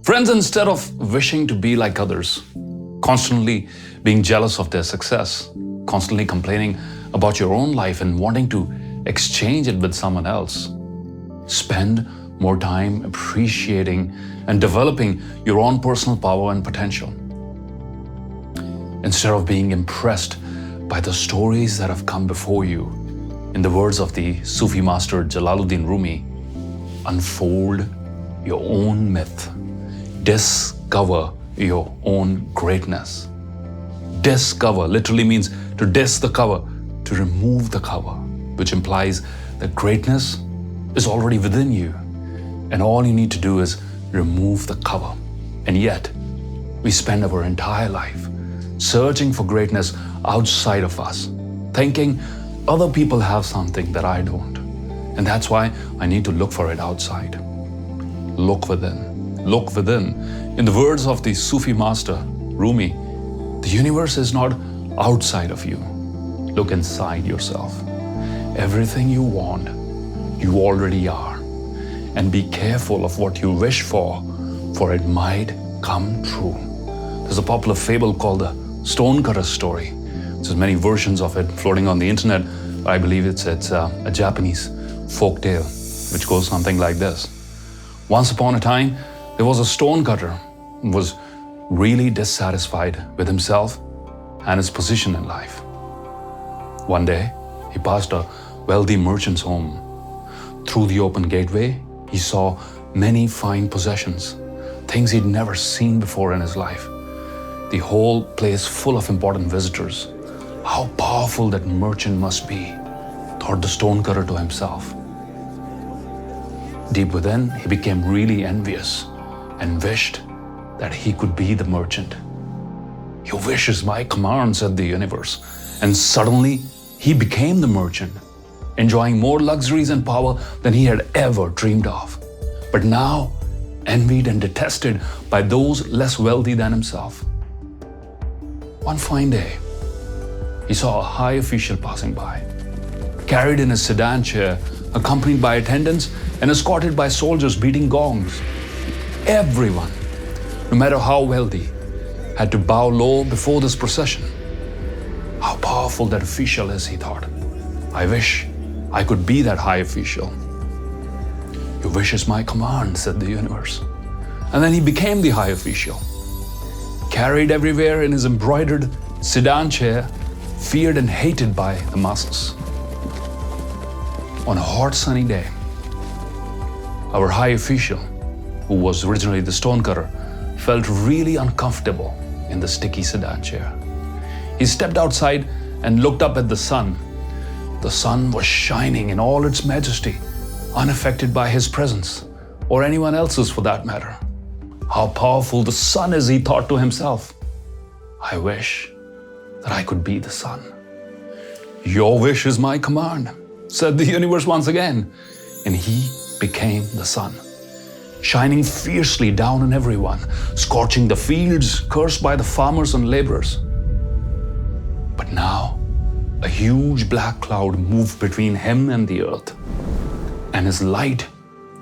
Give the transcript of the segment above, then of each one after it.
Friends, instead of wishing to be like others, constantly being jealous of their success, constantly complaining about your own life and wanting to exchange it with someone else, spend more time appreciating and developing your own personal power and potential. Instead of being impressed by the stories that have come before you, in the words of the Sufi master Jalaluddin Rumi, unfold your own myth. Discover your own greatness. Discover literally means to dis the cover, to remove the cover, which implies that greatness is already within you. And all you need to do is remove the cover. And yet, we spend our entire life searching for greatness outside of us, thinking other people have something that I don't. And that's why I need to look for it outside. Look within. Look within. In the words of the Sufi master, Rumi, the universe is not outside of you. Look inside yourself. Everything you want, you already are. And be careful of what you wish for it might come true. There's a popular fable called the stonecutter story. There's many versions of it floating on the internet. I believe it's a Japanese folk tale, which goes something like this. Once upon a time, there was a stonecutter who was really dissatisfied with himself and his position in life. One day, he passed a wealthy merchant's home. Through the open gateway, he saw many fine possessions, things he'd never seen before in his life. The whole place full of important visitors. How powerful that merchant must be, thought the stonecutter to himself. Deep within, he became really envious and wished that he could be the merchant. Your wish is my command, said the universe. And suddenly, he became the merchant, enjoying more luxuries and power than he had ever dreamed of. But now, envied and detested by those less wealthy than himself. One fine day, he saw a high official passing by, carried in a sedan chair, accompanied by attendants and escorted by soldiers beating gongs. Everyone, no matter how wealthy, had to bow low before this procession. How powerful that official is, he thought. I wish I could be that high official. Your wish is my command, said the universe. And then he became the high official. Carried everywhere in his embroidered sedan chair, feared and hated by the masses. On a hot sunny day, our high official, who was originally the stonecutter, felt really uncomfortable in the sticky sedan chair. He stepped outside and looked up at the sun. The sun was shining in all its majesty, unaffected by his presence, or anyone else's for that matter. How powerful the sun is, he thought to himself. I wish that I could be the sun. Your wish is my command, said the universe once again. And he became the sun, shining fiercely down on everyone, scorching the fields, cursed by the farmers and laborers. But now, a huge black cloud moved between him and the earth. And his light,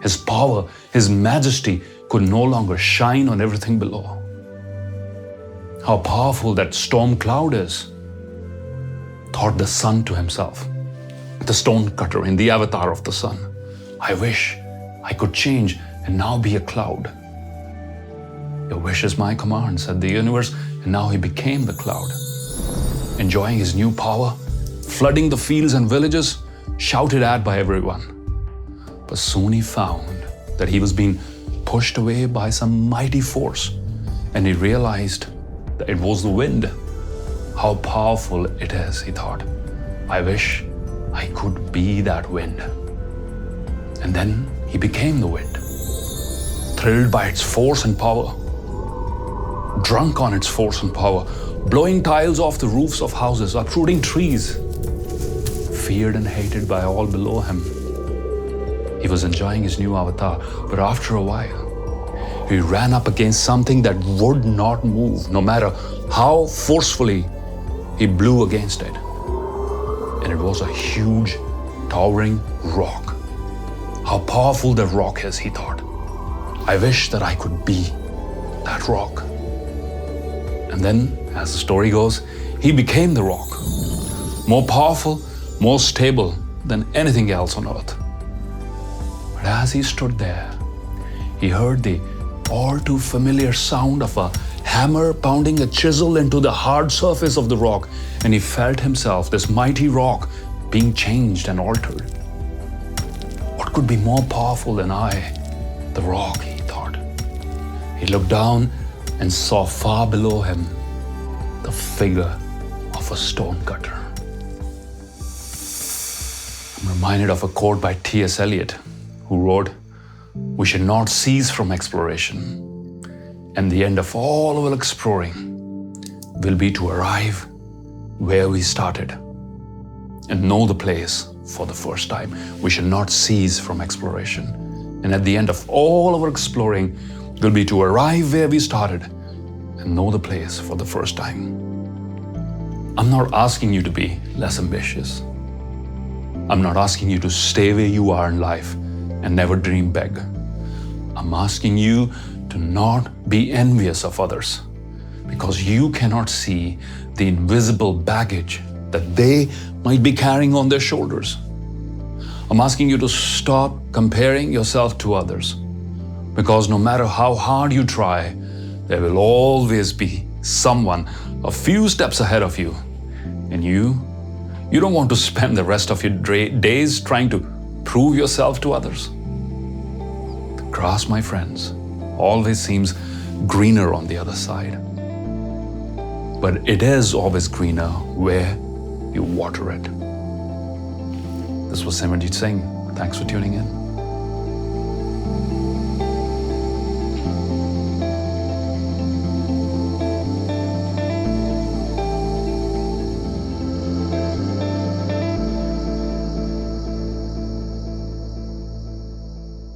his power, his majesty could no longer shine on everything below. How powerful that storm cloud is, thought the sun to himself, the stonecutter in the avatar of the sun. I wish I could change and now be a cloud. Your wish is my command, said the universe, and now he became the cloud. Enjoying his new power, flooding the fields and villages, shouted at by everyone. But soon he found that he was being pushed away by some mighty force, and he realized that it was the wind. How powerful it is, he thought. I wish I could be that wind. And then he became the wind, thrilled by its force and power, drunk on its force and power, blowing tiles off the roofs of houses, uprooting trees, feared and hated by all below him. He was enjoying his new avatar, but after a while, he ran up against something that would not move, no matter how forcefully he blew against it. And it was a huge, towering rock. How powerful the rock is, he thought. I wish that I could be that rock. And then, as the story goes, he became the rock, more powerful, more stable than anything else on earth. But as he stood there, he heard the all too familiar sound of a hammer pounding a chisel into the hard surface of the rock, and he felt himself, this mighty rock, being changed and altered. What could be more powerful than I, the rock, he thought. He looked down and saw far below him the figure of a stonecutter. I'm reminded of a quote by T.S. Eliot, who wrote, "We should not cease from exploration, and the end of all our exploring will be to arrive where we started and know the place for the first time." We should not cease from exploration, and at the end of all our exploring will be to arrive where we started and know the place for the first time. I'm not asking you to be less ambitious. I'm not asking you to stay where you are in life and never dream big. I'm asking you to not be envious of others because you cannot see the invisible baggage that they might be carrying on their shoulders. I'm asking you to stop comparing yourself to others because no matter how hard you try, there will always be someone a few steps ahead of you, and you don't want to spend the rest of your days trying to prove yourself to others. The grass, my friends, always seems greener on the other side. But it is always greener where you water it. This was Simerjeet Singh. Thanks for tuning in.